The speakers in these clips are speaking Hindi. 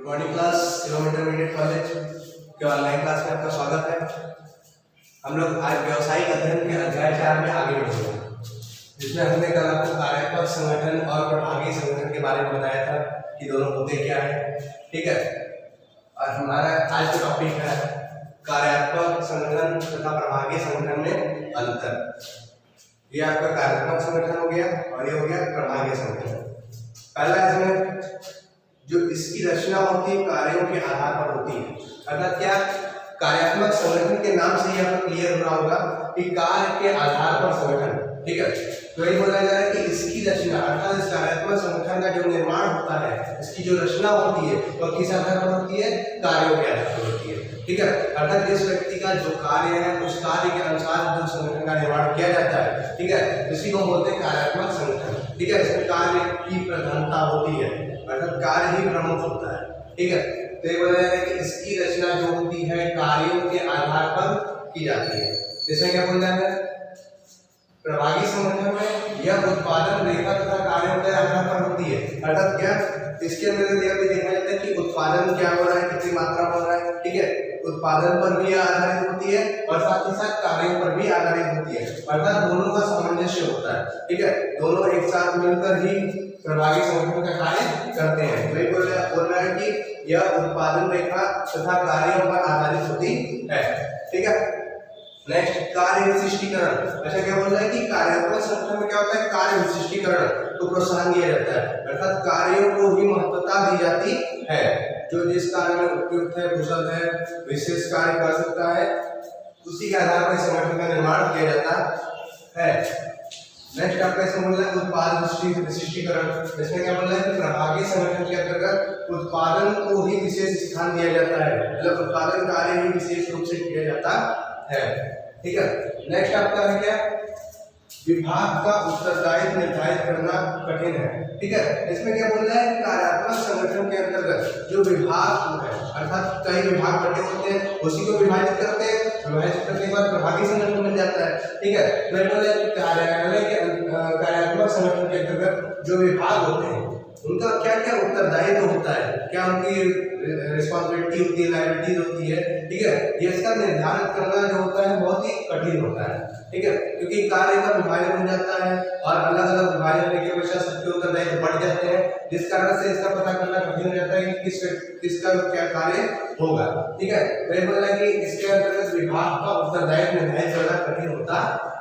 Good morning class, Shivam intermediate college के ऑनलाइन क्लास में आपका स्वागत है। हम लोग आज व्यावसायिक अध्ययन के अध्याय 4 में आगे बढ़ेंगे, जिसमें हमने कल आपको कार्यात्मक संगठन और प्रभागी संगठन के बारे में बताया था कि दोनों होते क्या है। ठीक है, और हमारा आज का टॉपिक है कार्यात्मक संगठन तथा प्रभागी संगठन में अंतर। ये आपका कार्यात्मक संगठन हो गया और ये हो गया प्रभागी संगठन। पहला इसमें जो इसकी रचना होती है कार्यों के आधार पर होती है, अर्थात क्या कार्यात्मक संगठन के नाम से ही आपको क्लियर होना होगा कि कार्य के आधार पर संगठन। ठीक है, तो ये बोला जा रहा है कि इसकी रचना अर्थात इस कार्यात्मक संगठन का जो निर्माण होता है, इसकी जो रचना होती है वह किस आधार पर होती है? कार्यों के आधार पर होती है। ठीक है, अर्थात जिस व्यक्ति का जो कार्य है उस कार्य के अनुसार जो संगठन का निर्माण किया जाता है, ठीक है, इसी को बोलते हैं कार्यात्मक संगठन। ठीक है, इसमें कार्य की प्रधानता होती है, अर्थात कार्य ही प्रमुख होता है। ठीक है, तो ये बोला जा रहा है कि इसकी रचना जो होती है कार्यों के आधार पर की जाती है। इसमें क्या बोल रहा है? प्रभागी संगठन में यह उत्पादन रेखा तथा कार्यों के आधार पर होती है, अर्थात क्या इसके अंदर देखा जाता है कि उत्पादन क्या हो रहा है, कितनी मात्रा हो रहा है। ठीक है, उत्पादन पर भी आधारित होती है और साथ ही साथ कार्यों पर भी आधारित होती है, अर्थात दोनों का सामंजस्य होता है। ठीक है, दोनों एक साथ मिलकर ही प्रभागी संगठन का कार्य करते हैं। तो ये बोल रहा है कि यह उत्पादन रेखा तथा कार्यों पर आधारित होती है। ठीक है, नेक्स्ट कार्य विशिष्टीकरण। अच्छा, क्या बोल रहा है कि कार्यात्मक संगठन में क्या होता है? कार्य विशिष्टीकरण को प्रोत्साहन दिया जाता है, अर्थात कार्यों को ही महत्वता दी जाती है। जो जिस कार्य में उपयुक्त है, कुशल है, विशेष कार्य कर सकता है, उसी के आधार पर संगठन का निर्माण किया जाता है। नेक्स्ट आपका इसमें बोल रहा है उत्पाद विशिष्टीकरण। इसमें क्या बोल रहा है कि प्रभागी संगठन के अंतर्गत उत्पादन को ही विशेष स्थान दिया जाता है, मतलब उत्पादन कार्य ही विशेष रूप से किया जाता है। ठीक है, नेक्स्ट आपका है क्या? विभाग का उत्तरदायित्व निर्धारित करना कठिन है। ठीक है, इसमें क्या बोल रहा है? कार्यात्मक संगठन के अंतर्गत जो विभाग है, अर्थात कई विभाग बटे होते हैं, उसी को विभाजित करते हैं, विभाजित करने के बाद प्रभागी संगठन बन जाता है। ठीक है, तो ये बोल रहा है कि कार्यालय के कार्यात्मक संगठन के अंतर्गत जो विभाग होते हैं उनका क्या क्या उत्तरदायित्व होता है, क्या उनकी रिस्पॉन्सिबिलिटी होती है, लायबिलिटीज होती है। ठीक है, ये इसका निर्धारण करना जो होता है बहुत ही कठिन होता है। ठीक है, क्योंकि कार्य का विभाजन हो जाता है और अलग अलग विभाजन होने के पश्चात सबके उत्तरदायित्व बढ़ जाते हैं, जिस कारण से इसका पता करना कठिन हो जाता है कि किसका क्या कार्य होगा। ठीक है, तो ये बोल रहा है कि इसके अंतर्गत विभाग का उत्तरदायित्व निर्धारित करना कठिन होता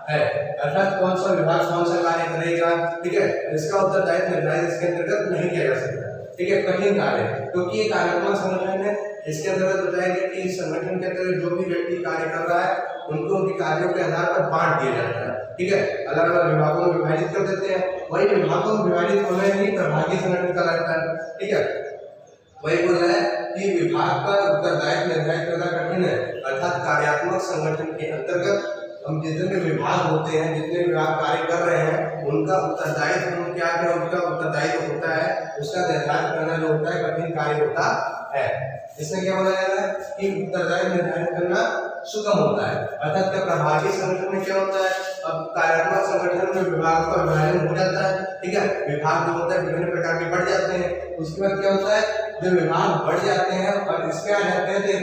है, अर्थात कौन सा विभाग कौन सा कार्य करेगा। ठीक है, इसका उत्तरदायित्व निर्धारित इसके अंतर्गत नहीं किया जा सकता। ठीक है, कठिन कार्य क्योंकि ये कार्यात्मक संगठन है, इसके अंतर्गत बताया गया कि इस संगठन के अंतर्गत जो भी व्यक्ति कार्य कर रहा है उनको उनके कार्यों के आधार पर बांट दिया जाता है। ठीक है, अलग अलग विभागों में विभाजित कर देते हैं, वही विभागों में विभाजित होने ही प्रभागी संगठन का रहता है। ठीक है, वही बोल रहा है कि विभाग का उत्तरदायित्व निर्धारित करना कठिन है, अर्थात कार्यात्मक संगठन के अंतर्गत हम जितने विभाग होते हैं, जितने विभाग कार्य कर रहे हैं, उनका उत्तरदायित्व क्या है, उनका उत्तरदायित्व होता है, उसका निर्धारण करना जो होता है कठिन कार्य होता है। इसमें क्या बोला जा रहा है कि उत्तरदायित्व निर्धारित करना सुगम होता है, अर्थात क्या प्रभागी संगठन में क्या होता है? अब कार्यात्मक संगठन में विभाग का विभाजन हो जाता है। ठीक है, विभाग जो होता है विभिन्न प्रकार के बढ़ जाते हैं, उसके बाद क्या होता है? जो विभाग बढ़ जाते हैं और इसमें आ जाते हैं तो ये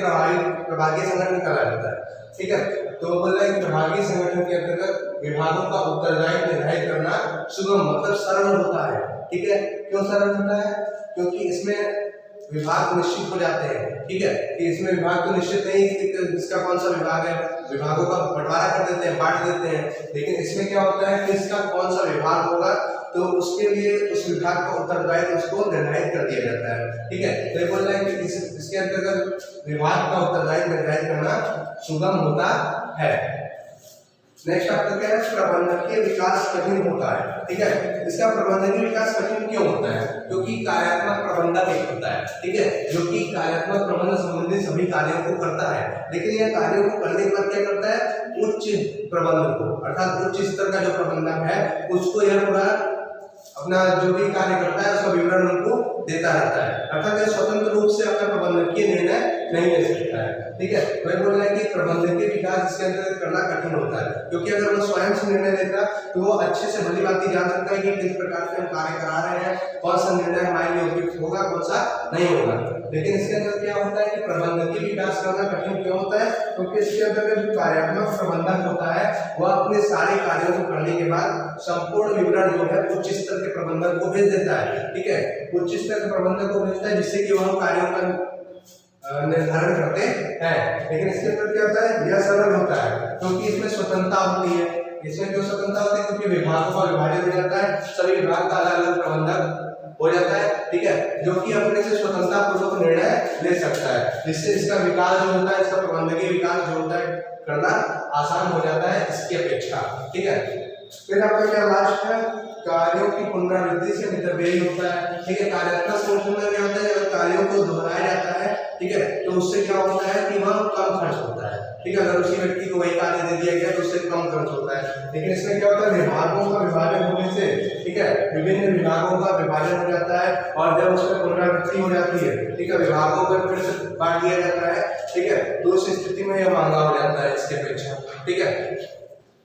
प्रभागी संगठन कहा जाता है। ठीक है, तो बोल रहे हैं प्रभागी संगठन के अंतर्गत विभागों का उत्तरदायित्व निर्धारित करना सुगम मतलब सरल होता है। ठीक है, क्यों सरल होता है? क्योंकि इसमें विभाग निश्चित हो जाते हैं। ठीक है, कि इसमें विभाग तो निश्चित नहीं कि इसका कौन सा विभाग है, विभागों का बंटवारा कर देते हैं, बांट देते हैं, लेकिन इसमें क्या होता है कि इसका कौन सा विभाग होगा तो उसके लिए उस विभाग का उत्तरदायित्व उसको निर्धारित कर दिया जाता है। ठीक है, तो ये बोल रहा है कि इसके अंतर्गत विभाग का उत्तरदायित्व निर्धारित करना सुगम होता है। नेक्स्ट आपका क्या है? प्रबंधकीय विकास कठिन होता है। ठीक है, इसका प्रबंधकीय विकास कठिन क्यों होता है? क्योंकि कार्यात्मक प्रबंधक एक होता है, ठीक है, जो कि कार्यात्मक प्रबंधन संबंधित सभी कार्यों को करता है, लेकिन यह कार्यों को करने के बाद क्या करता है? उच्च प्रबंधक को, अर्थात उच्च स्तर का जो प्रबंधक है उसको यह पूरा अपना जो भी कार्य करता है उसका विवरण उनको देता रहता है, अर्थात यह स्वतंत्र रूप से अपना प्रबंधकीय निर्णय नहीं ले सकता है। ठीक है, वही बोल रहा है कि प्रबंधकीय विकास इसके अंतर्गत करना कठिन होता है, क्योंकि अगर वो स्वयं से निर्णय लेता तो वो अच्छे से भली बात जान सकता है कि किस प्रकार से हम कार्य करा रहे हैं, कौन सा निर्णय हमारे लिए उपयुक्त होगा, कौन सा नहीं होगा। लेकिन इसके अंदर क्या होता है कि प्रबंधकीय विकास करना कठिन क्यों होता है? क्योंकि इसके अंदर जो कार्यात्मक प्रबंधक होता है वह अपने सारे कार्यों को करने के बाद संपूर्ण विवरण जो है उच्च स्तर के प्रबंधक को भेज देता है। ठीक है, उच्च स्तर के प्रबंधक को भेजता है जिससे कि वह कार्यों का निर्धारण करते हैं। लेकिन इसके अंदर क्या होता है, यह सरल होता है क्योंकि इसमें स्वतंत्रता होती है। इसमें क्यों स्वतंत्रता होती है? क्योंकि विभागों का विभाजन हो जाता है, सभी विभाग का अलग अलग प्रबंधक हो जाता है। ठीक है, जो कि अपने से स्वतंत्रता पूर्वक निर्णय ले सकता है, जिससे इसका विकास जो होता है, इसका प्रबंधकीय विकास जो होता है करना आसान हो जाता है इसकी अपेक्षा। ठीक है, फिर आपका क्या लास्ट है, कार्यों की पुनरावृत्ति से मितव्ययी होता है। ठीक है, कार्यात्मक संगठन में क्या होता है, जब कार्यों को दोहराया जाता है, ठीक है, तो उससे क्या होता है कि वह कम खर्च होता है। ठीक है, अगर उसी व्यक्ति को वही कार्य दे दिया गया तो उससे कम खर्च होता है। लेकिन इसमें क्या होता है, विभागों का विभाजन होने से, ठीक है, विभिन्न विभागों का विभाजन हो जाता है और जब उसमें पुनरावृत्ति हो जाती है, ठीक है, विभागों को फिर से बांट दिया जाता है। ठीक है, तो उस स्थिति में यह महंगा हो जाता है इसके अपेक्षा। ठीक है,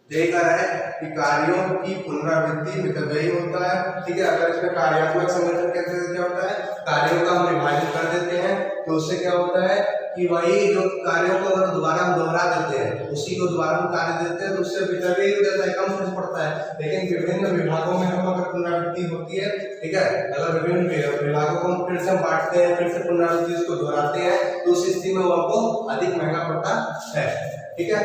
देखा है कि कार्यों की पुनरावृत्ति मितव्ययी होता है। ठीक है, अगर इसमें कार्यात्मक संगठन के अंदर क्या होता है, कार्यों का हम विभाजन कर देते हैं तो उससे क्या होता है कि वही जो कार्यों को अगर दोबारा हम दोहरा देते हैं, उसी को दोबारा हम कार्य देते हैं तो उससे मितव्ययी हो जाता है, कम खर्च पड़ता है। लेकिन विभिन्न विभागों में हम अगर पुनरावृत्ति होती है, ठीक है, अगर विभिन्न विभागों को हम फिर से बांटते हैं, फिर से पुनरावृत्ति उसको दोहराते हैं तो उस स्थिति में वो हमको अधिक महंगा पड़ता है। ठीक है,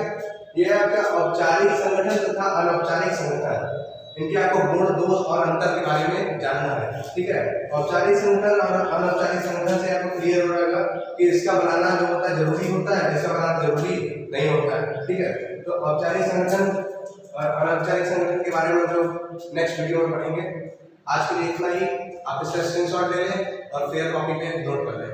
यह आपका औपचारिक संगठन तथा अनौपचारिक संगठन, इनके आपको गुण, दोष और अंतर के बारे में जानना है। ठीक है, औपचारिक संगठन और अनौपचारिक संगठन से आपको क्लियर हो जाएगा कि इसका बनाना जो होता है जरूरी होता है, इसका बनाना जरूरी नहीं होता है। ठीक है, तो औपचारिक संगठन और अनौपचारिक संगठन के बारे में जो नेक्स्ट वीडियो में पढ़ेंगे। आज के लिए इतना ही। आप इसका स्क्रीनशॉट ले लें और फिर कॉपी पे नोट कर लें।